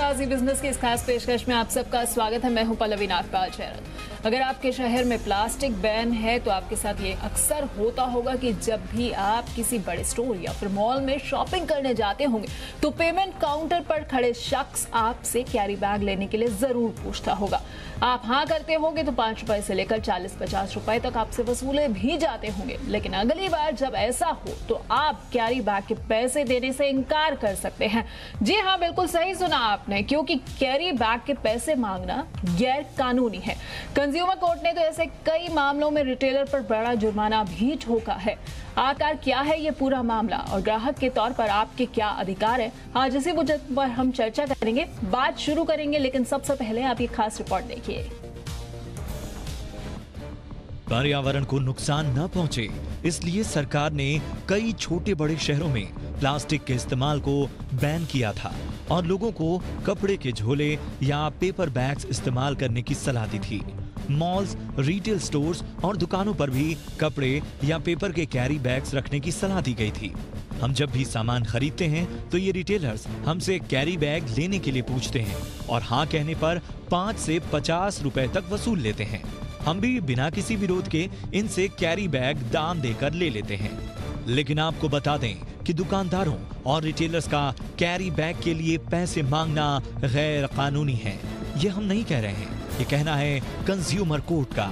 आजी बिजनेस की इस खास पेशकश में आप सबका स्वागत है। मैं हूं पल्लवी नागपाल चैरल। अगर आपके शहर में प्लास्टिक बैन है तो आपके साथ ये अक्सर होता होगा कि जब भी आप किसी बड़े स्टोर या फिर मॉल में शॉपिंग करने जाते होंगे तो पेमेंट काउंटर पर खड़े शख्स आपसे कैरी बैग लेने के लिए जरूर पूछता होगा। आप हाँ करते होंगे तो 5 रुपए से लेकर 40-50 रुपए तक आपसे वसूले भी जाते होंगे, लेकिन अगली बार जब ऐसा हो तो आप कैरी बैग के पैसे देने से इनकार कर सकते हैं। जी हाँ, बिल्कुल सही सुना आपने, क्योंकि कैरी बैग के पैसे मांगना गैर कानूनी है। कंज्यूमर कोर्ट ने तो ऐसे कई मामलों में रिटेलर पर बड़ा जुर्माना भी ठोका है। आखिर क्या है ये पूरा मामला और ग्राहक के तौर पर आपके क्या अधिकार है, आज इसी मुद्दे पर हम चर्चा करेंगे, बात शुरू करेंगे। लेकिन सबसे पहले आप ये खास रिपोर्ट देखिए। पर्यावरण को नुकसान न पहुंचे, इसलिए सरकार ने कई छोटे बड़े शहरों में प्लास्टिक के इस्तेमाल को बैन किया था और लोगों को कपड़े के झोले या पेपर बैग्स इस्तेमाल करने की सलाह दी थी। मॉल्स, रिटेल स्टोर्स और दुकानों पर भी कपड़े या पेपर के कैरी बैग्स रखने की सलाह दी गई थी। हम जब भी सामान खरीदते हैं तो ये रिटेलर्स हमसे कैरी बैग लेने के लिए पूछते हैं और हाँ कहने पर 5 से 50 रुपए तक वसूल लेते हैं। हम भी बिना किसी विरोध के इनसे कैरी बैग दाम देकर ले लेते हैं। लेकिन आपको बता दें कि दुकानदारों और रिटेलर्स का कैरी बैग के लिए पैसे मांगना गैर कानूनी है। ये हम नहीं कह रहे हैं, ये कहना है कंज्यूमर कोर्ट का।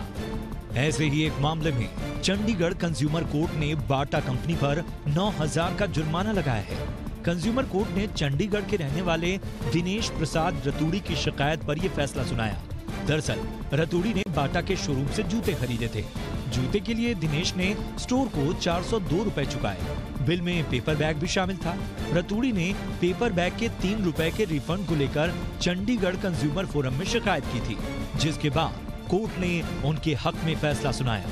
ऐसे ही एक मामले में चंडीगढ़ कंज्यूमर कोर्ट ने बाटा कंपनी पर 9,000 का जुर्माना लगाया है। कंज्यूमर कोर्ट ने चंडीगढ़ के रहने वाले दिनेश प्रसाद रतूड़ी की शिकायत पर यह फैसला सुनाया। दरअसल रतूड़ी ने बाटा के शोरूम से जूते खरीदे थे। जूते के लिए दिनेश ने स्टोर को 402 रुपए चुकाए। बिल में पेपर बैग भी शामिल था। रतूड़ी ने पेपर बैग के 3 रुपए के रिफंड को लेकर चंडीगढ़ कंज्यूमर फोरम में शिकायत की थी, जिसके बाद कोर्ट ने उनके हक में फैसला सुनाया।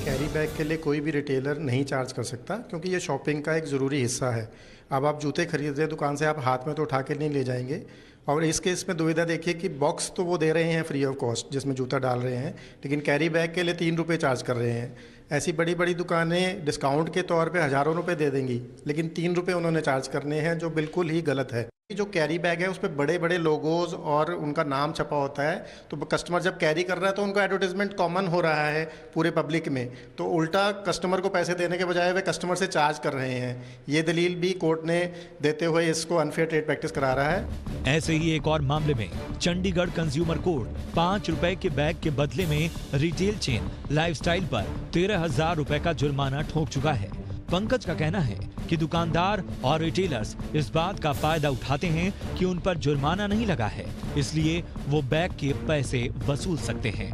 कैरी बैग के लिए कोई भी रिटेलर नहीं चार्ज कर सकता, क्योंकि ये शॉपिंग का एक ज़रूरी हिस्सा है। अब आप जूते खरीद रहे हैं दुकान से, आप हाथ में तो उठा के नहीं ले जाएंगे। और इस केस में दुविधा देखिए कि बॉक्स तो वो दे रहे हैं फ्री ऑफ कॉस्ट जिसमें जूता डाल रहे हैं, लेकिन कैरी बैग के लिए 3 रुपये चार्ज कर रहे हैं। ऐसी बड़ी बड़ी दुकानें डिस्काउंट के तौर पे हज़ारों रुपए दे देंगी, लेकिन 3 रुपये उन्होंने चार्ज करने हैं, जो बिल्कुल ही गलत है। जो कैरी बैग है उस पर बड़े बड़े लोगोज और उनका नाम छपा होता है, तो कस्टमर जब कैरी कर रहा है तो उनका एडवर्टाइजमेंट कॉमन हो रहा है पूरे पब्लिक में, तो उल्टा कस्टमर को पैसे देने के बजाय वे कस्टमर से चार्ज कर रहे हैं। ये दलील भी कोर्ट ने देते हुए इसको अनफेयर ट्रेड प्रैक्टिस करा रहा है। ऐसे ही एक और मामले में चंडीगढ़ कंज्यूमर कोर्ट 5 रुपए के बैग के बदले में रिटेल चेन लाइफस्टाइल पर 13,000 रुपए का जुर्माना ठोक चुका है। पंकज का कहना है कि दुकानदार और रिटेलर्स इस बात का फायदा उठाते हैं कि उन पर जुर्माना नहीं लगा है, इसलिए वो बैग के पैसे वसूल सकते हैं।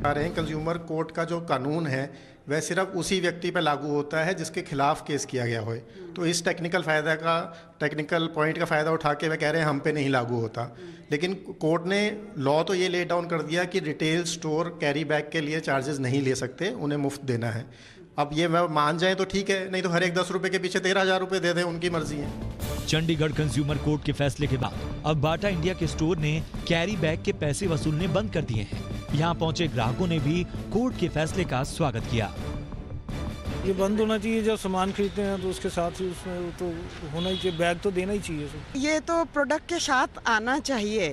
कंज्यूमर कोर्ट का जो कानून है वह सिर्फ उसी व्यक्ति पर लागू होता है जिसके खिलाफ केस किया गया हो। तो इस टेक्निकल पॉइंट का फ़ायदा उठा के वह कह रहे हैं हम पे नहीं लागू होता। लेकिन कोर्ट ने लॉ तो ये ले डाउन कर दिया कि रिटेल स्टोर कैरी बैग के लिए चार्जेस नहीं ले सकते, उन्हें मुफ्त देना है। अब ये वह मान जाए तो ठीक है, नहीं तो हर एक 10 रुपए के पीछे 13,000 रुपए दे दें, उनकी मर्जी है। चंडीगढ़ कंज्यूमर कोर्ट के फैसले के बाद अब बाटा इंडिया के स्टोर ने कैरी बैग के पैसे वसूलने बंद कर दिए हैं। यहाँ पहुंचे ग्राहकों ने भी कोर्ट के फैसले का स्वागत किया। ये बंद होना चाहिए, जब सामान खरीदते हैं तो उसके साथ ही उसमें तो होना ही चाहिए, बैग तो देना ही चाहिए। ये तो प्रोडक्ट के साथ आना चाहिए।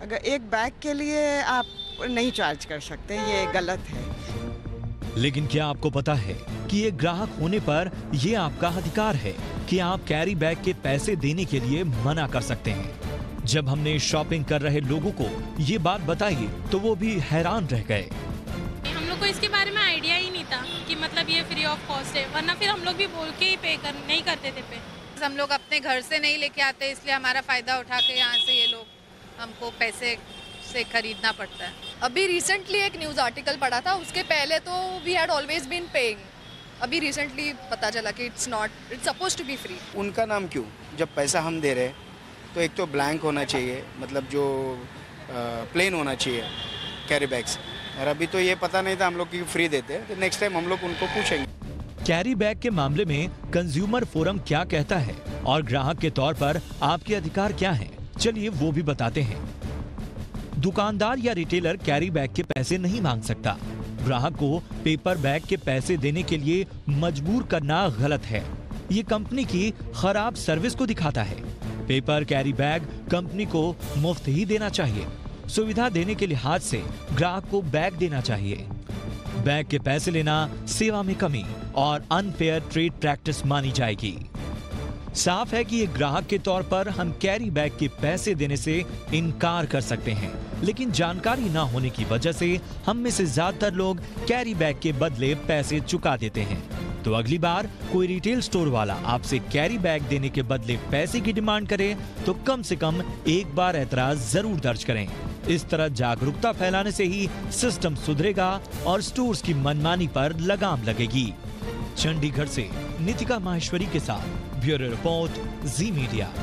अगर एक बैग के लिए आप नहीं चार्ज कर सकते, ये गलत है। लेकिन क्या आपको पता है कि ये ग्राहक होने पर ये आपका अधिकार है कि आप कैरी बैग के पैसे देने के लिए मना कर सकते हैं। जब हमने शॉपिंग कर रहे लोगों को ये बात बताई तो वो भी हैरान रह गए। हम लोग को इसके बारे में आइडिया ही नहीं था कि मतलब ये फ्री ऑफ कॉस्ट है, वरना फिर हम लोग भी बोल के ही नहीं करते थे पे। हम लोग अपने घर से नहीं लेके आते, इसलिए हमारा फायदा उठा के यहाँ से ये लोग हमको पैसे से खरीदना पड़ता है। अभी रिसेंटली एक न्यूज़ आर्टिकल पढ़ा था, उसके पहले तो we had always been paying. अभी रिसेंटली पता चला कि it's supposed to be free. उनका नाम क्यों, जब पैसा हम दे रहे हैं तो एक तो ब्लैंक होना चाहिए, मतलब जो प्लेन होना चाहिए कैरी बैग्स। और अभी तो ये पता नहीं था हम लोग की फ्री देते हैं, तो नेक्स्ट टाइम हम लोग उनको पूछेंगे। कैरी बैग के मामले में कंज्यूमर फोरम क्या कहता है और ग्राहक के तौर पर आपके अधिकार क्या हैं, चलिए वो भी बताते हैं। दुकानदार या रिटेलर कैरी बैग के पैसे नहीं मांग सकता। ग्राहक को पेपर बैग के पैसे देने के लिए मजबूर करना गलत है। ये कंपनी की खराब सर्विस को दिखाता है। पेपर कैरी बैग कंपनी को मुफ्त ही देना चाहिए। सुविधा देने के लिहाज से ग्राहक को बैग देना चाहिए। बैग के पैसे लेना सेवा में कमी और अनफेयर ट्रेड प्रैक्टिस मानी जाएगी। साफ है कि एक ग्राहक के तौर पर हम कैरी बैग के पैसे देने से इनकार कर सकते हैं, लेकिन जानकारी ना होने की वजह से हम में से ज्यादातर लोग कैरी बैग के बदले पैसे चुका देते हैं। तो अगली बार कोई रिटेल स्टोर वाला आपसे कैरी बैग देने के बदले पैसे की डिमांड करे तो कम से कम एक बार एतराज जरूर दर्ज करें। इस तरह जागरूकता फैलाने से ही सिस्टम सुधरेगा और स्टोर्स की मनमानी पर लगाम लगेगी। चंडीगढ़ से नितिका माहेश्वरी के साथ ब्यूरो रिपोर्ट, जी मीडिया।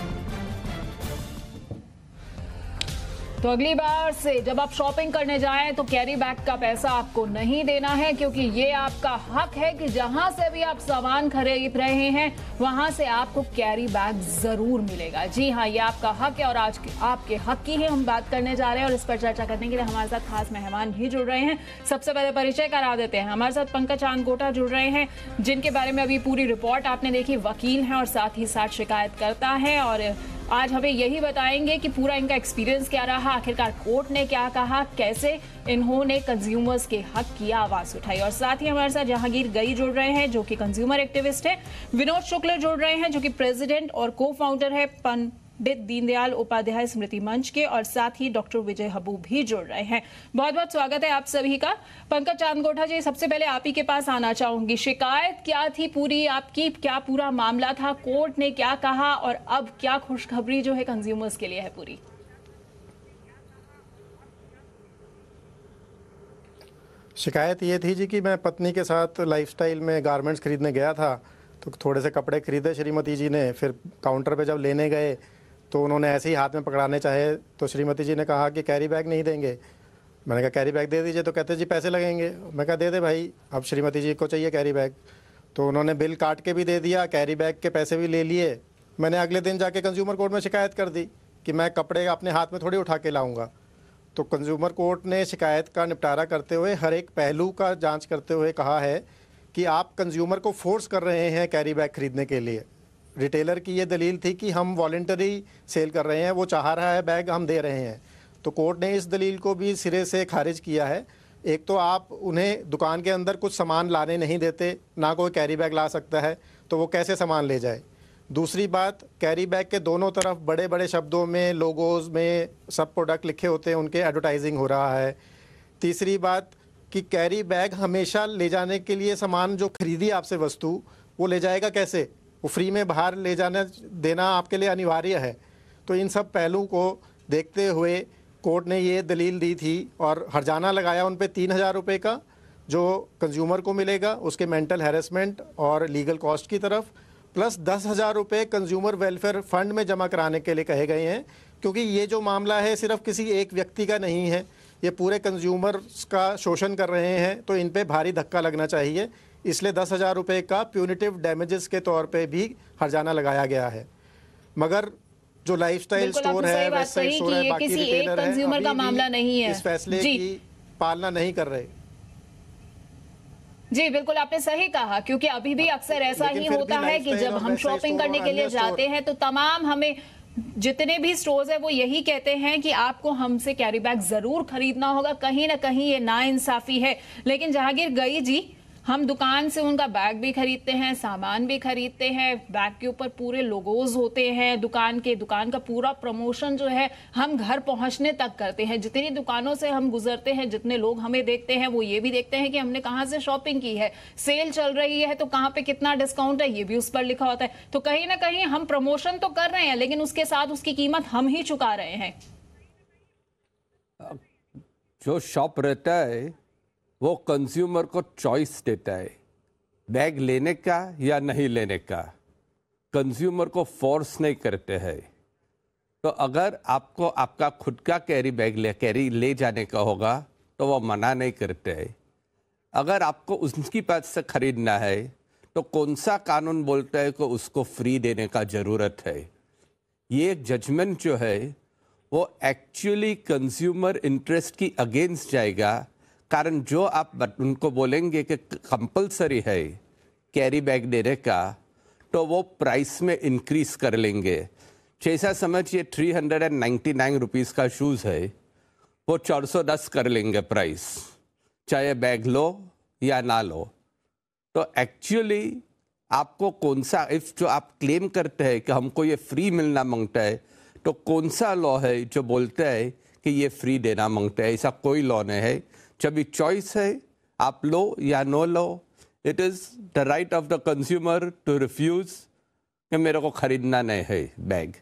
तो अगली बार से जब आप शॉपिंग करने जाएं तो कैरी बैग का पैसा आपको नहीं देना है, क्योंकि ये आपका हक है कि जहां से भी आप सामान खरीद रहे हैं वहां से आपको कैरी बैग जरूर मिलेगा। जी हाँ, ये आपका हक है और आज आपके हक की ही हम बात करने जा रहे हैं और इस पर चर्चा करने के लिए हमारे साथ खास मेहमान भी जुड़ रहे हैं। सबसे पहले परिचय करा देते हैं। हमारे साथ पंकज चांदगोटा जुड़ रहे हैं, जिनके बारे में अभी पूरी रिपोर्ट आपने देखी। वकील हैं और साथ ही साथ शिकायतकर्ता हैं और आज हमें यही बताएंगे कि पूरा इनका एक्सपीरियंस क्या रहा, आखिरकार कोर्ट ने क्या कहा, कैसे इन्होंने कंज्यूमर्स के हक की आवाज उठाई। और साथ ही हमारे साथ जहांगीर गई जुड़ रहे हैं, जो कि कंज्यूमर एक्टिविस्ट है। विनोद शुक्ल जुड़ रहे हैं, जो कि प्रेसिडेंट और को फाउंडर है पंडित दीनदयाल उपाध्याय स्मृति मंच के। और साथ ही डॉक्टर विजय हबू भी जुड़ रहे हैं। बहुत बहुत स्वागत है आप सभी का। पंकज चांदगोटा जी, सबसे पहले आप ही के पास आना चाहूंगी। शिकायत क्या थी पूरी आपकी, क्या पूरा मामला था, कोर्ट ने क्या कहा और अब क्या खुशखबरी जो है कंज्यूमर्स के लिए है पूरी? शिकायत ये थी जी कि मैं पत्नी के साथ लाइफस्टाइल में गारमेंट्स खरीदने गया था, तो थोड़े से कपड़े खरीदे श्रीमती जी ने। फिर काउंटर पे जब लेने गए तो उन्होंने ऐसे ही हाथ में पकड़ाने चाहे, तो श्रीमती जी ने कहा कि कैरी बैग नहीं देंगे। मैंने कहा कैरी बैग दे दीजिए, तो कहते जी पैसे लगेंगे। मैं कहा दे दे भाई, अब श्रीमती जी को चाहिए कैरी बैग। तो उन्होंने बिल काट के भी दे दिया, कैरी बैग के पैसे भी ले लिए। मैंने अगले दिन जाके कंज्यूमर कोर्ट में शिकायत कर दी कि मैं कपड़े अपने हाथ में थोड़ी उठा के लाऊंगा। तो कंज्यूमर कोर्ट ने शिकायत का निपटारा करते हुए हर एक पहलू का जांच करते हुए कहा है कि आप कंज्यूमर को फोर्स कर रहे हैं कैरी बैग खरीदने के लिए। रिटेलर की ये दलील थी कि हम वॉलंटरी सेल कर रहे हैं, वो चाह रहा है बैग, हम दे रहे हैं। तो कोर्ट ने इस दलील को भी सिरे से खारिज किया है। एक तो आप उन्हें दुकान के अंदर कुछ सामान लाने नहीं देते, ना कोई कैरी बैग ला सकता है, तो वो कैसे सामान ले जाए। दूसरी बात, कैरी बैग के दोनों तरफ बड़े बड़े शब्दों में, लोगोज में सब प्रोडक्ट लिखे होते हैं, उनके एडवर्टाइजिंग हो रहा है। तीसरी बात कि कैरी बैग हमेशा ले जाने के लिए सामान जो खरीदी आपसे वस्तु, वो ले जाएगा कैसे? वो फ्री में बाहर ले जाना देना आपके लिए अनिवार्य है। तो इन सब पहलू को देखते हुए कोर्ट ने ये दलील दी थी और हर्जाना लगाया उन पे 3,000 रुपये का, जो कंज्यूमर को मिलेगा उसके मेंटल हैरेसमेंट और लीगल कॉस्ट की तरफ, प्लस 10,000 रुपये कंज्यूमर वेलफेयर फंड में जमा कराने के लिए कहे गए हैं। क्योंकि ये जो मामला है सिर्फ किसी एक व्यक्ति का नहीं है, ये पूरे कंज्यूमर्स का शोषण कर रहे हैं, तो इन पे भारी धक्का लगना चाहिए। इसलिए 10,000 रुपये का प्यूनिटिव डैमेजेस के तौर पे भी हर्जाना लगाया गया है। मगर जो लाइफस्टाइल स्टोर है, वेबसाइट स्टोर है, बाकी रिटेलर है, कंज्यूमर का मामला नहीं है, इस फैसले की पालना नहीं कर रहे। जी बिल्कुल, आपने सही कहा, क्योंकि अभी भी अक्सर ऐसा ही होता है कि जब हम शॉपिंग करने के लिए जाते हैं तो तमाम हमें जितने भी स्टोर्स है वो यही कहते हैं कि आपको हमसे कैरी बैग जरूर खरीदना होगा। कहीं ना कहीं ये नाइंसाफी है। लेकिन जहांगीर गई जी, हम दुकान से उनका बैग भी खरीदते हैं, सामान भी खरीदते हैं, बैग के ऊपर पूरे लोगोज होते हैं, दुकान का पूरा प्रमोशन जो है हम घर पहुंचने तक करते हैं। जितनी दुकानों से हम गुजरते हैं, जितने लोग हमें देखते हैं, वो ये भी देखते हैं कि हमने कहाँ से शॉपिंग की है, सेल चल रही है तो कहाँ पे कितना डिस्काउंट है, ये भी उस पर लिखा होता है। तो कहीं ना कहीं हम प्रमोशन तो कर रहे हैं, लेकिन उसके साथ उसकी कीमत हम ही चुका रहे हैं। जो शॉप रहता है वो कंज्यूमर को चॉइस देता है बैग लेने का या नहीं लेने का, कंज्यूमर को फोर्स नहीं करते हैं। तो अगर आपको आपका खुद का कैरी ले जाने का होगा तो वो मना नहीं करते हैं। अगर आपको उसकी पास से खरीदना है तो कौन सा कानून बोलता है कि उसको फ्री देने का ज़रूरत है। ये जजमेंट जो है वो एक्चुअली कंज्यूमर इंटरेस्ट की अगेंस्ट जाएगा। कारण जो आप उनको बोलेंगे कि कंपलसरी है कैरी बैग देने का, तो वो प्राइस में इंक्रीज कर लेंगे। जैसा समझिए 399 रुपीज़ का शूज़ है, वो 410 कर लेंगे प्राइस, चाहे बैग लो या ना लो। तो एक्चुअली आपको कौन सा, इफ जो आप क्लेम करते हैं कि हमको ये फ्री मिलना मांगता है, तो कौन सा लॉ है जो बोलता है कि ये फ्री देना मांगता है? ऐसा कोई लॉ नहीं है। जब भी चॉइस है, आप लो या नो लो, it is the right of the consumer to refuse कि मेरे को खरीदना नहीं है बैग।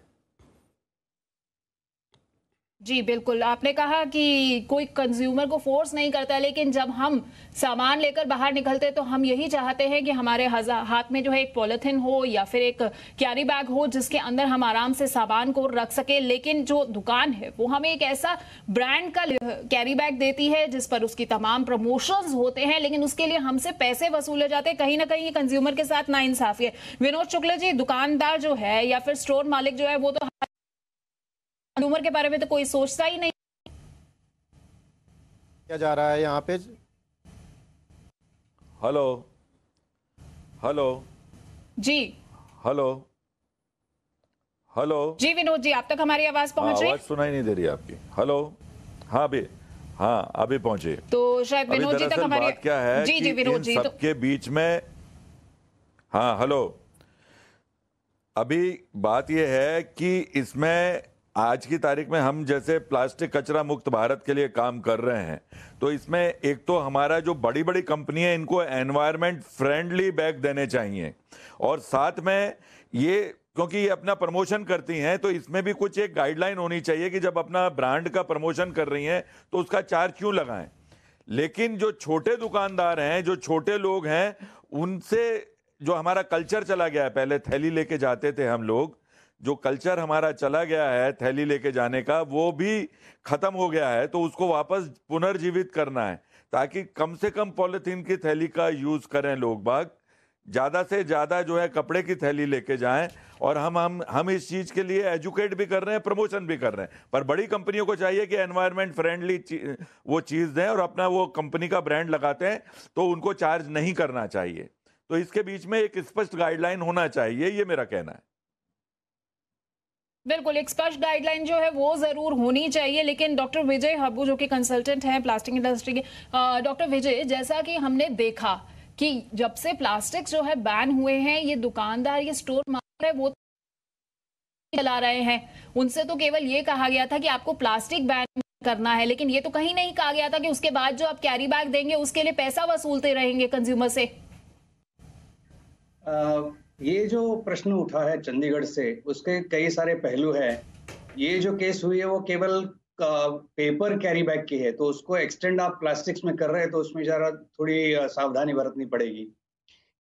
जी बिल्कुल, आपने कहा कि कोई कंज्यूमर को फोर्स नहीं करता, लेकिन जब हम सामान लेकर बाहर निकलते तो हम यही चाहते हैं कि हमारे हाथ में जो है एक पॉलिथीन हो या फिर एक कैरी बैग हो जिसके अंदर हम आराम से सामान को रख सके। लेकिन जो दुकान है वो हमें एक ऐसा ब्रांड का कैरी बैग देती है जिस पर उसकी तमाम प्रमोशंस होते हैं, लेकिन उसके लिए हमसे पैसे वसूले जाते हैं। कहीं ना कहीं कंज्यूमर के साथ नाइंसाफी है। विनोद शुक्ला जी, दुकानदार जो है या फिर स्टोर मालिक जो है वो तो कंज्यूमर के बारे में तो कोई सोचता ही नहीं। क्या जा रहा है यहाँ पे? हेलो हेलो जी, हेलो हेलो जी विनोद जी, आप तक हमारी आवाज पहुंच रही? आवाज सुनाई नहीं दे रही आपकी। हेलो, हाँ अभी पहुंचे। तो शायद विनोद जी तक हमारी बात क्या है जी कि विनोद जी, सबके बीच में, हाँ हेलो, अभी बात यह है कि इसमें आज की तारीख में हम जैसे प्लास्टिक कचरा मुक्त भारत के लिए काम कर रहे हैं, तो इसमें एक तो हमारा जो बड़ी बड़ी कंपनी है इनको एनवायरनमेंट फ्रेंडली बैग देने चाहिए, और साथ में ये क्योंकि ये अपना प्रमोशन करती हैं तो इसमें भी कुछ एक गाइडलाइन होनी चाहिए कि जब अपना ब्रांड का प्रमोशन कर रही हैं तो उसका चार्ज क्यों लगाएं। लेकिन जो छोटे दुकानदार हैं, जो छोटे लोग हैं, उनसे जो हमारा कल्चर चला गया है, पहले थैली लेके जाते थे हम लोग, जो कल्चर हमारा चला गया है थैली लेके जाने का, वो भी खत्म हो गया है। तो उसको वापस पुनर्जीवित करना है ताकि कम से कम पॉलिथीन की थैली का यूज करें लोग बाग, ज्यादा से ज्यादा जो है कपड़े की थैली लेके जाएं। और हम इस चीज के लिए एजुकेट भी कर रहे हैं, प्रमोशन भी कर रहे हैं। पर बड़ी कंपनियों को चाहिए कि एनवायरनमेंट फ्रेंडली वो चीज दें और अपना वो कंपनी का ब्रांड लगाते हैं तो उनको चार्ज नहीं करना चाहिए। तो इसके बीच में एक स्पष्ट गाइडलाइन होना चाहिए, ये मेरा कहना है। बिल्कुल, एक स्पष्ट गाइडलाइन जो है वो जरूर होनी चाहिए। लेकिन डॉक्टर विजय हब्बू जो कि कंसल्टेंट हैं प्लास्टिक इंडस्ट्री के, डॉक्टर विजय, जैसा कि हमने देखा कि जब से प्लास्टिक जो है बैन हुए हैं, ये दुकानदार, ये स्टोर मालिक है वो चला रहे हैं। उनसे तो केवल ये कहा गया था कि आपको प्लास्टिक बैन करना है, लेकिन ये तो कहीं नहीं कहा गया था कि उसके बाद जो आप कैरी बैग देंगे उसके लिए पैसा वसूलते रहेंगे कंज्यूमर से। ये जो प्रश्न उठा है चंडीगढ़ से, उसके कई सारे पहलू हैं। ये जो केस हुई है वो केवल पेपर कैरी बैग की है, तो उसको एक्सटेंड आप प्लास्टिक्स में कर रहे हैं तो उसमें जरा थोड़ी सावधानी बरतनी पड़ेगी।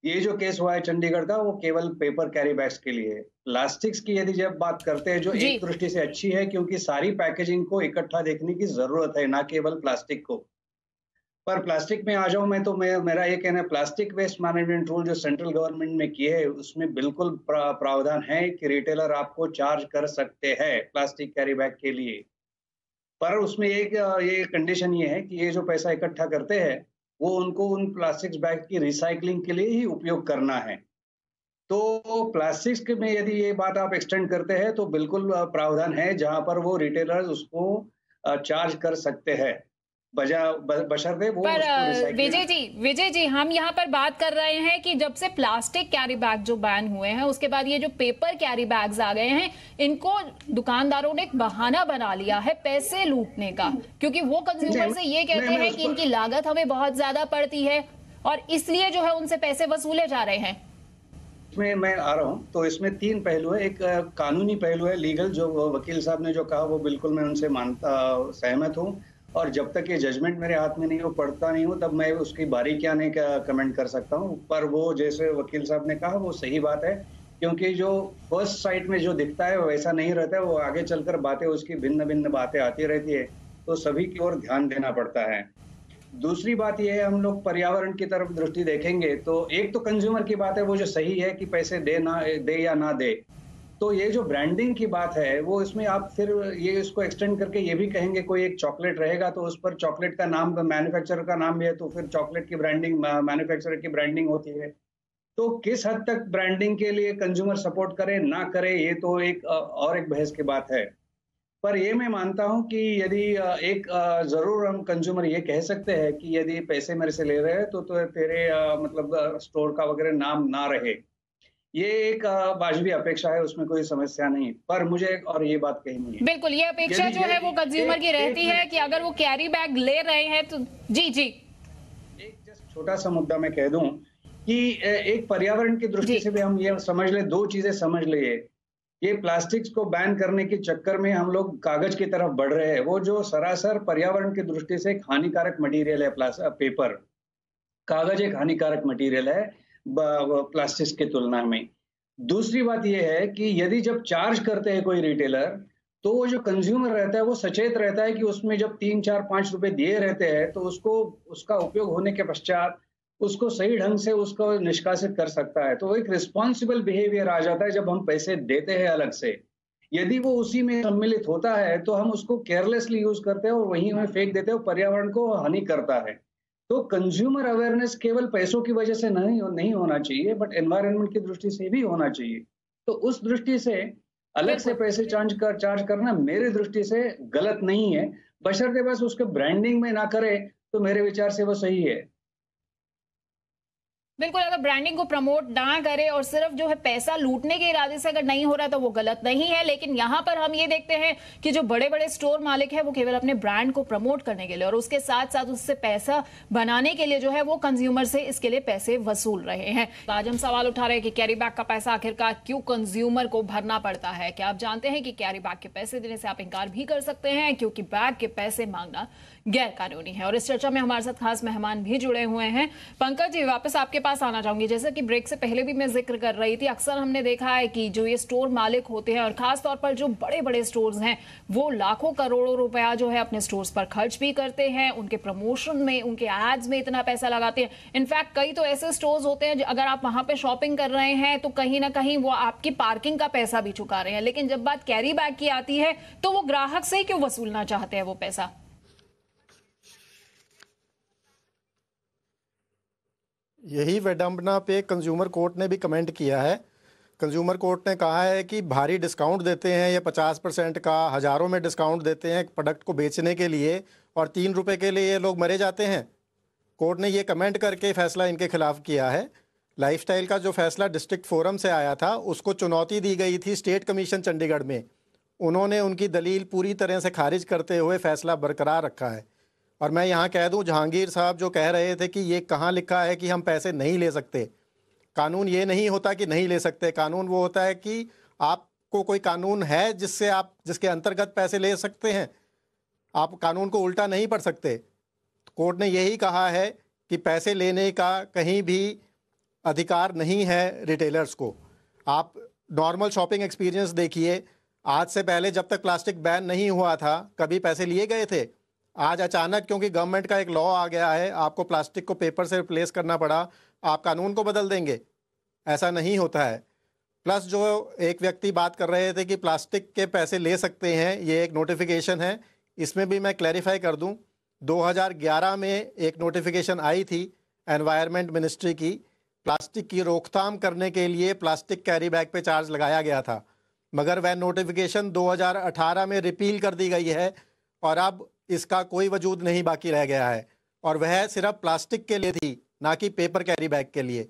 ये जो केस हुआ है चंडीगढ़ का, वो केवल पेपर कैरी बैग्स के लिए है। प्लास्टिक्स की यदि जब बात करते हैं, जो एक दृष्टि से अच्छी है क्योंकि सारी पैकेजिंग को इकट्ठा देखने की जरूरत है, ना केवल प्लास्टिक को। पर प्लास्टिक में आ जाऊं मैं तो मेरा ये कहना है, प्लास्टिक वेस्ट मैनेजमेंट रूल जो सेंट्रल गवर्नमेंट ने किए है उसमें बिल्कुल प्रावधान है कि रिटेलर आपको चार्ज कर सकते हैं प्लास्टिक कैरी बैग के लिए। पर उसमें एक ये कंडीशन ये है कि ये जो पैसा इकट्ठा करते हैं वो उनको उन प्लास्टिक बैग की रिसाइकलिंग के लिए ही उपयोग करना है। तो प्लास्टिक्स में यदि ये बात आप एक्सटेंड करते हैं तो बिल्कुल प्रावधान है जहां पर वो रिटेलर उसको चार्ज कर सकते हैं, बशर्ते वो पर विजय जी, हम यहाँ पर बात कर रहे हैं कि जब से प्लास्टिक कैरी बैग जो बैन हुए हैं उसके बाद ये जो पेपर कैरी बैग्स आ गए हैं, इनको दुकानदारों ने एक बहाना बना लिया है पैसे लूटने का, क्योंकि वो कंज्यूमर से ये कहते हैं कि इनकी लागत हमें बहुत ज्यादा पड़ती है और इसलिए जो है उनसे पैसे वसूले जा रहे हैं। इसमें मैं आ रहा हूँ, तो इसमें तीन पहलू है। एक कानूनी पहलू है, लीगल, जो वकील साहब ने जो कहा वो बिल्कुल मैं उनसे सहमत हूँ, और जब तक ये जजमेंट मेरे हाथ में नहीं हो, पढ़ता नहीं हूँ, तब मैं उसकी बारीकियां नहीं कमेंट कर सकता हूँ। पर वो जैसे वकील साहब ने कहा वो सही बात है, क्योंकि जो फर्स्ट साइट में जो दिखता है वैसा नहीं रहता है, वो आगे चलकर बातें, उसकी भिन्न भिन्न बातें आती रहती है, तो सभी की ओर ध्यान देना पड़ता है। दूसरी बात यह है, हम लोग पर्यावरण की तरफ दृष्टि देखेंगे तो एक तो कंज्यूमर की बात है, वो जो सही है कि पैसे दे या ना दे। तो ये जो ब्रांडिंग की बात है वो इसमें आप फिर ये इसको एक्सटेंड करके ये भी कहेंगे कोई एक चॉकलेट रहेगा तो उस पर चॉकलेट का नाम, मैन्युफैक्चरर का नाम भी है, तो फिर चॉकलेट की ब्रांडिंग मैन्युफैक्चरर की ब्रांडिंग होती है। तो किस हद तक ब्रांडिंग के लिए कंज्यूमर सपोर्ट करे ना करे, ये तो एक बहस की बात है। पर ये मैं मानता हूं कि यदि जरूर हम कंज्यूमर ये कह सकते हैं कि यदि पैसे मेरे से ले रहे हैं तो तेरे मतलब स्टोर का वगैरह नाम ना रहे, ये एक वाजबी अपेक्षा है, उसमें कोई समस्या नहीं। पर मुझे और ये बात कहनी है, बिल्कुल ये अपेक्षा जो है वो कंज्यूमर की रहती है कि अगर वो कैरी बैग ले रहे हैं तो जी एक जस्ट छोटा सा मुद्दा मैं कह दूं कि एक पर्यावरण की दृष्टि से भी हम ये समझ ले, दो चीजें समझ ले, ये प्लास्टिक्स को बैन करने के चक्कर में हम लोग कागज की तरफ बढ़ रहे हैं। वो जो सरासर पर्यावरण की दृष्टि से एक हानिकारक मटेरियल है पेपर, कागज एक हानिकारक मटेरियल है प्लास्टिक्स की तुलना में। दूसरी बात यह है कि यदि जब चार्ज करते हैं कोई रिटेलर, तो वो जो कंज्यूमर रहता है वो सचेत रहता है कि उसमें जब 3, 4, 5 रुपए दिए रहते हैं तो उसको उसका उपयोग होने के पश्चात उसको सही ढंग से उसको निष्कासित कर सकता है। तो एक रिस्पॉन्सिबल बिहेवियर आ जाता है जब हम पैसे देते हैं अलग से। यदि वो उसी में सम्मिलित होता है तो हम उसको केयरलेसली यूज करते हैं और वहीं हमें फेंक देते हैं, पर्यावरण को हानि करता है। तो कंज्यूमर अवेयरनेस केवल पैसों की वजह से नहीं होना चाहिए, बट एनवायरनमेंट की दृष्टि से भी होना चाहिए। तो उस दृष्टि से अलग से पैसे चार्ज करना मेरी दृष्टि से गलत नहीं है, बशर्ते बस उसके ब्रांडिंग में ना करे तो मेरे विचार से वो सही है। बिल्कुल, अगर ब्रांडिंग को प्रमोट ना करे और सिर्फ जो है पैसा लूटने के इरादे से अगर नहीं हो रहा है तो वो गलत नहीं है। लेकिन यहाँ पर हम ये देखते हैं कि जो बड़े बड़े स्टोर मालिक है वो केवल अपने ब्रांड को प्रमोट करने के लिए और उसके साथ साथ उससे पैसा बनाने के लिए जो है वो कंज्यूमर से इसके लिए पैसे वसूल रहे हैं। आज हम सवाल उठा रहे हैं कि कैरी बैग का पैसा आखिरकार क्यों कंज्यूमर को भरना पड़ता है। क्या आप जानते हैं कि कैरी बैग के पैसे देने से आप इनकार भी कर सकते हैं, क्योंकि बैग के पैसे मांगना गैर कानूनी है। और इस चर्चा में हमारे साथ खास मेहमान भी जुड़े हुए हैं। पंकज जी, वापस आपके पास आना चाहूंगी। जैसे कि ब्रेक से पहले भी मैं जिक्र कर रही थी, अक्सर हमने देखा है कि जो ये स्टोर मालिक होते हैं और खास तौर पर जो बड़े बड़े स्टोर्स हैं वो लाखों करोड़ों रुपया जो है अपने स्टोर्स पर खर्च भी करते हैं, उनके प्रमोशन में, उनके एड्स में इतना पैसा लगाते हैं। इनफैक्ट कई तो ऐसे स्टोर्स होते हैं अगर आप वहां पे शॉपिंग कर रहे हैं तो कहीं ना कहीं वो आपकी पार्किंग का पैसा भी चुका रहे हैं। लेकिन जब बात कैरी बैग की आती है तो वो ग्राहक से ही क्यों वसूलना चाहते हैं वो पैसा? यही विडंबना पे कंज्यूमर कोर्ट ने भी कमेंट किया है। कंज्यूमर कोर्ट ने कहा है कि भारी डिस्काउंट देते हैं, ये 50% का, हज़ारों में डिस्काउंट देते हैं प्रोडक्ट को बेचने के लिए और 3 रुपए के लिए ये लोग मरे जाते हैं। कोर्ट ने ये कमेंट करके फैसला इनके खिलाफ किया है। लाइफस्टाइल का जो फैसला डिस्ट्रिक्ट फोरम से आया था उसको चुनौती दी गई थी स्टेट कमीशन चंडीगढ़ में। उन्होंने उनकी दलील पूरी तरह से खारिज करते हुए फैसला बरकरार रखा है। और मैं यहाँ कह दूँ, जहांगीर साहब जो कह रहे थे कि ये कहाँ लिखा है कि हम पैसे नहीं ले सकते। कानून ये नहीं होता कि नहीं ले सकते, कानून वो होता है कि आपको कोई कानून है जिसके अंतर्गत पैसे ले सकते हैं। आप कानून को उल्टा नहीं पढ़ सकते। कोर्ट ने यही कहा है कि पैसे लेने का कहीं भी अधिकार नहीं है रिटेलर्स को। आप नॉर्मल शॉपिंग एक्सपीरियंस देखिए, आज से पहले जब तक प्लास्टिक बैन नहीं हुआ था कभी पैसे लिए गए थे? आज अचानक क्योंकि गवर्नमेंट का एक लॉ आ गया है, आपको प्लास्टिक को पेपर से रिप्लेस करना पड़ा, आप कानून को बदल देंगे? ऐसा नहीं होता है। प्लस जो एक व्यक्ति बात कर रहे थे कि प्लास्टिक के पैसे ले सकते हैं, ये एक नोटिफिकेशन है, इसमें भी मैं क्लैरिफाई कर दूं। 2011 में एक नोटिफिकेशन आई थी एनवायरनमेंट मिनिस्ट्री की, प्लास्टिक की रोकथाम करने के लिए प्लास्टिक कैरी बैग पे चार्ज लगाया गया था, मगर वह नोटिफिकेशन 2018 में रिपील कर दी गई है और अब इसका कोई वजूद नहीं बाकी रह गया है। और वह सिर्फ प्लास्टिक के लिए थी, ना कि पेपर कैरी बैग के लिए।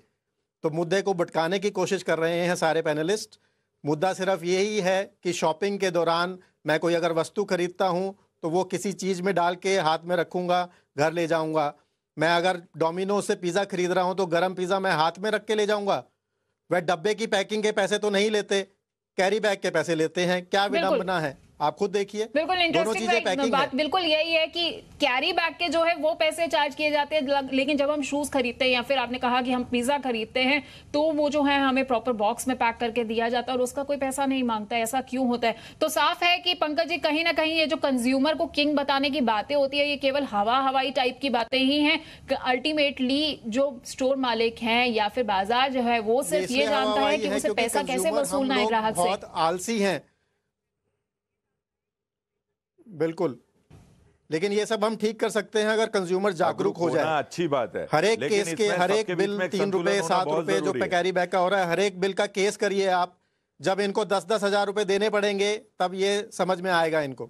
तो मुद्दे को भटकाने की कोशिश कर रहे हैं सारे पैनलिस्ट। मुद्दा सिर्फ यही है कि शॉपिंग के दौरान मैं कोई अगर वस्तु खरीदता हूं तो वो किसी चीज़ में डाल के हाथ में रखूंगा, घर ले जाऊंगा। मैं अगर डोमिनोज से पिज़्ज़ा खरीद रहा हूं तो गर्म पिज़्ज़ा मैं हाथ में रख के ले जाऊंगा। वह डब्बे की पैकिंग के पैसे तो नहीं लेते, कैरी बैग के पैसे लेते हैं। क्या विडंबना है, आप खुद देखिए। बिल्कुल इंटरेस्टिंग बात बिल्कुल यही है कि कैरी बैग के जो है वो पैसे चार्ज किए जाते हैं, लेकिन जब हम शूज खरीदते हैं या फिर आपने कहा कि हम पिज्जा खरीदते हैं तो वो जो है हमें प्रॉपर बॉक्स में पैक करके दिया जाता है और उसका कोई पैसा नहीं मांगता है। ऐसा क्यों होता है? तो साफ है कि पंकज जी, कहीं ना कहीं ये जो कंज्यूमर को किंग बताने की बातें होती है ये केवल हवाई टाइप की बातें ही हैं। अल्टीमेटली जो स्टोर मालिक हैं या फिर बाजार जो है वो सिर्फ ये जानता है कि उसे पैसा कैसे वसूलना है ग्राहक से। बहुत आलसी हैं, बिल्कुल। लेकिन ये सब हम ठीक कर सकते हैं अगर कंज्यूमर जागरूक हो जाए। अच्छी बात है। हर एक केस के हर एक बिल 3 रुपए 7 रुपए जो कैरी बैग का हो रहा है, हर एक बिल का केस करिए आप। जब इनको 10-10 हजार रुपए देने पड़ेंगे तब ये समझ में आएगा इनको।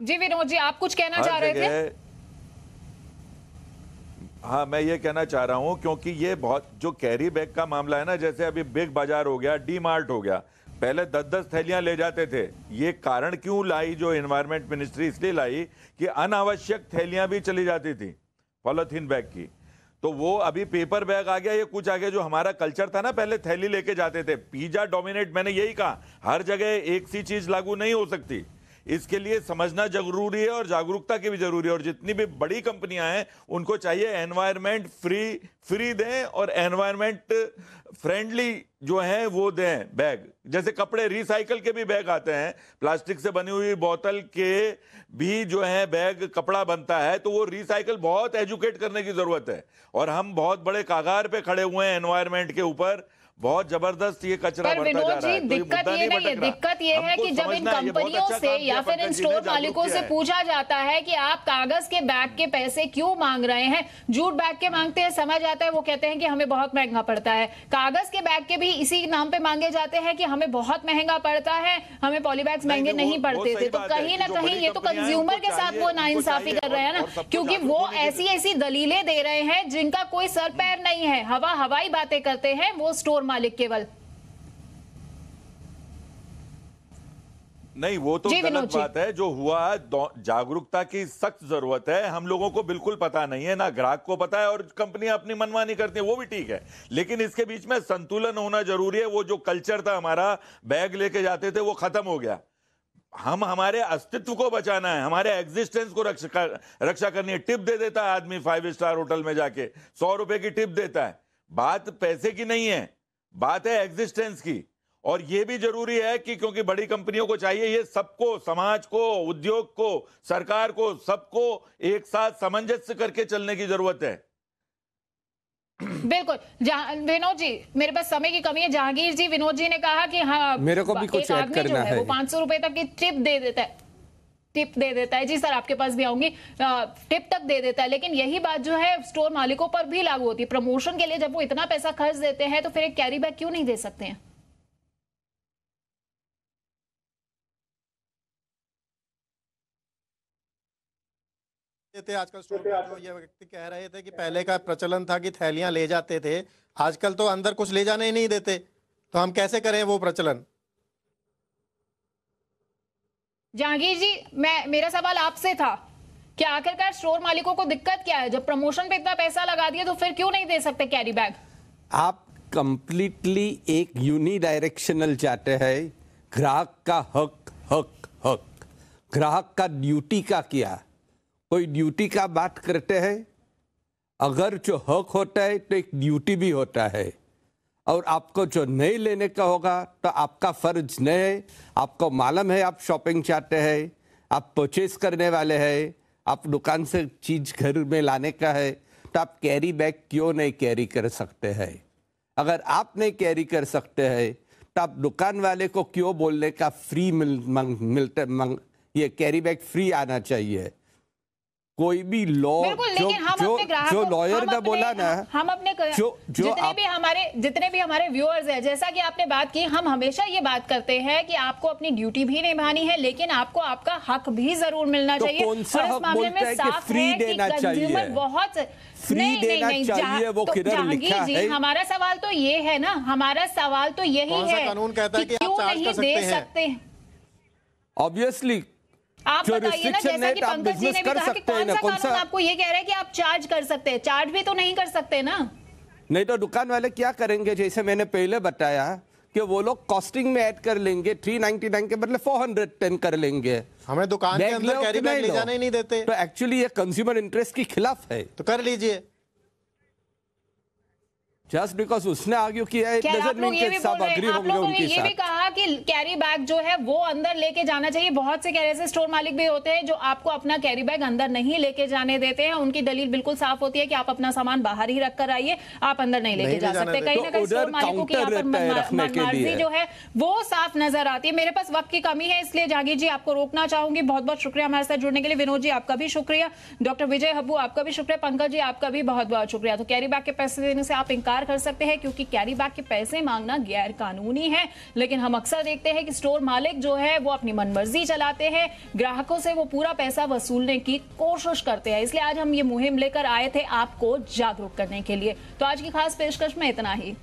जी विनोद जी, आप कुछ कहना चाह रहे थे? हाँ, मैं ये कहना चाह रहा हूं क्योंकि ये बहुत जो कैरी बैग का मामला है ना, जैसे अभी बिग बाजार हो गया, डी मार्ट हो गया, पहले 10-10 थैलियां ले जाते थे। ये कारण क्यों लाई जो एनवायरमेंट मिनिस्ट्री, इसलिए लाई कि अनावश्यक थैलियां भी चली जाती थी पॉलिथीन बैग की। तो वो अभी पेपर बैग आ गया, ये कुछ आ गया। जो हमारा कल्चर था ना, पहले थैली लेके जाते थे। पिज्जा डोमिनेट, मैंने यही कहा, हर जगह एक सी चीज लागू नहीं हो सकती। इसके लिए समझना जरूरी है और जागरूकता की भी जरूरी है। और जितनी भी बड़ी कंपनियां हैं उनको चाहिए एनवायरमेंट फ्री दें और एनवायरमेंट फ्रेंडली जो है वो दें बैग। जैसे कपड़े रिसाइकल के भी बैग आते हैं, प्लास्टिक से बनी हुई बोतल के भी जो है बैग कपड़ा बनता है, तो वो रिसाइकल बहुत एजुकेट करने की जरूरत है। और हम बहुत बड़े कागार पे खड़े हुए हैं एनवायरमेंट के ऊपर, बहुत जबरदस्त ये कचरा बढ़ता जा रहा है। दिक्कत ये नहीं है, दिक्कत ये है कि जब इन कंपनियों से या फिर इन स्टोर मालिकों से पूछा जाता है कि आप कागज के बैग के पैसे क्यों मांग रहे हैं, जूट बैग के मांगते हैं, समझ आता है, वो कहते हैं कि हमें बहुत महंगा पड़ता है। कागज के बैग के भी इसी नाम पे मांगे जाते हैं कि हमें बहुत महंगा पड़ता है, हमें पॉलीबैग्स महंगे नहीं पड़ते थे। तो कहीं ना कहीं ये तो कंज्यूमर के साथ वो नाइंसाफी कर रहे हैं ना, क्योंकि वो ऐसी ऐसी दलीलें दे रहे हैं जिनका कोई सर पैर नहीं है, हवाई बातें करते हैं वो स्टोर मालिक केवल। नहीं, वो तो गलत बात है जो हुआ। जागरूकता की सख्त जरूरत है। हम लोगों को बिल्कुल पता नहीं है, ना ग्राहक को पता है, और कंपनियां अपनी मनमानी करती है, वो भी ठीक है। लेकिन इसके बीच में संतुलन होना जरूरी है। वो जो कल्चर था हमारा, बैग लेके जाते थे, वो खत्म हो गया। हम हमारे अस्तित्व को बचाना है, हमारे एग्जिस्टेंस को रक्षा करनी है। टिप दे देता है आदमी 5 स्टार होटल में जाके, 100 रुपए की टिप देता है। बात पैसे की नहीं है, बात है एग्जिस्टेंस की। और यह भी जरूरी है कि क्योंकि बड़ी कंपनियों को चाहिए, ये सबको, समाज को, उद्योग को, सरकार को, सबको एक साथ सामंजस्य करके चलने की जरूरत है। बिल्कुल। विनोद जी, मेरे पास समय की कमी है। जहांगीर जी, विनोद जी ने कहा कि हाँ, मेरे को भी कुछ ऐड करना है। वो 500 रुपए तक की टिप दे देता है, टिप दे देता है। जी सर, आपके पास भी आऊंगी। टिप तक दे देता है, लेकिन यही बात जो है स्टोर मालिकों पर भी लागू होती है। प्रमोशन के लिए जब वो इतना पैसा खर्च देते हैं तो फिर एक कैरी बैग क्यों नहीं दे सकते हैं? आजकल स्टोर जो ये व्यक्ति कह रहे थे कि पहले का प्रचलन था कि थैलियां ले जाते थे, आजकल तो अंदर कुछ ले जाने ही नहीं देते, तो हम कैसे करें वो प्रचलन? जहांगीर जी, मेरा सवाल आपसे था कि आखिरकार स्टोर मालिकों को दिक्कत क्या है? जब प्रमोशन पे इतना पैसा लगा दिया तो फिर क्यों नहीं दे सकते कैरी बैग? आप कंप्लीटली एक यूनिडायरेक्शनल चाहते हैं। ग्राहक का हक हक हक, ग्राहक का ड्यूटी का क्या? कोई ड्यूटी का बात करते हैं? अगर जो हक होता है तो एक ड्यूटी भी होता है, और आपको जो नहीं लेने का होगा तो आपका फर्ज नहीं है। आपको मालूम है आप शॉपिंग चाहते हैं, आप परचेज करने वाले हैं, आप दुकान से चीज घर में लाने का है, तो आप कैरी बैग क्यों नहीं कैरी कर सकते हैं? अगर आप नहीं कैरी कर सकते हैं तो आप दुकान वाले को क्यों बोलने का फ्री ये कैरी बैग फ्री आना चाहिए? कोई भी लॉ जो लॉयर ने बोला ना, हम अपने जितने भी हमारे व्यूअर्स हैं, जैसा कि आपने बात की, हम हमेशा ये बात करते हैं कि आपको अपनी ड्यूटी भी निभानी है, लेकिन आपको आपका हक भी जरूर मिलना चाहिए। कौन सा हक बोलता है कि फ्री देना चाहिए? बहुत फ्री देना चाहिए, वो किधर लिखा है? हमारा सवाल तो ये है ना, हमारा सवाल तो यही है, कानून कहता है कि क्यों नहीं दे सकते? ऑब्वियसली आप बताइए ना, जैसा कि पंकज जी ने भी कहा कि कौन सा कानून आपको ये कह रहा है कि आप चार्ज कर सकते हैं? चार्ज भी तो नहीं कर सकते ना। नहीं तो दुकान वाले क्या करेंगे? जैसे मैंने पहले बताया कि वो लोग कॉस्टिंग में ऐड कर लेंगे, 399 के बदले 410 कर लेंगे। हमें दुकान के अंदर कैरी बैग ले जाने ही नहीं देते। तो एक्चुअली ये कंज्यूमर इंटरेस्ट के खिलाफ है। तो कर लीजिए। जस्ट बिकॉज उसने आर्ग्यू किया है, आप लोग ये भी बोल रहे हैं, आप लोगों ने ये भी कहा कि कैरी बैग जो है वो अंदर लेके जाना चाहिए। बहुत से ऐसे स्टोर मालिक भी होते हैं जो आपको अपना कैरी बैग अंदर नहीं लेके जाने देते हैं। उनकी दलील बिल्कुल साफ होती है कि आप अपना सामान बाहर ही रख कर आइए, आप अंदर नहीं लेके जा सकते। कहीं ना कहीं स्टोर मालिकों की यहाँ पर मनमार्जी जो है वो साफ नजर आती है। मेरे पास वक्त की कमी है, इसलिए जहांगीर जी आपको रोकना चाहूंगी। बहुत बहुत शुक्रिया हमारे साथ जुड़ने के लिए। विनोद जी आपका भी शुक्रिया, डॉक्टर विजय हब्बू आपका भी शुक्रिया, पंकज जी आपका भी बहुत बहुत शुक्रिया। तो कैरी बैग के पैसे देने से आप इंकार कर सकते हैं क्योंकि कैरी बैग के पैसे मांगना गैर कानूनी है, लेकिन हम अक्सर देखते हैं कि स्टोर मालिक जो है वो अपनी मनमर्जी चलाते हैं, ग्राहकों से वो पूरा पैसा वसूलने की कोशिश करते हैं। इसलिए आज हम ये मुहिम लेकर आए थे आपको जागरूक करने के लिए। तो आज की खास पेशकश में इतना ही।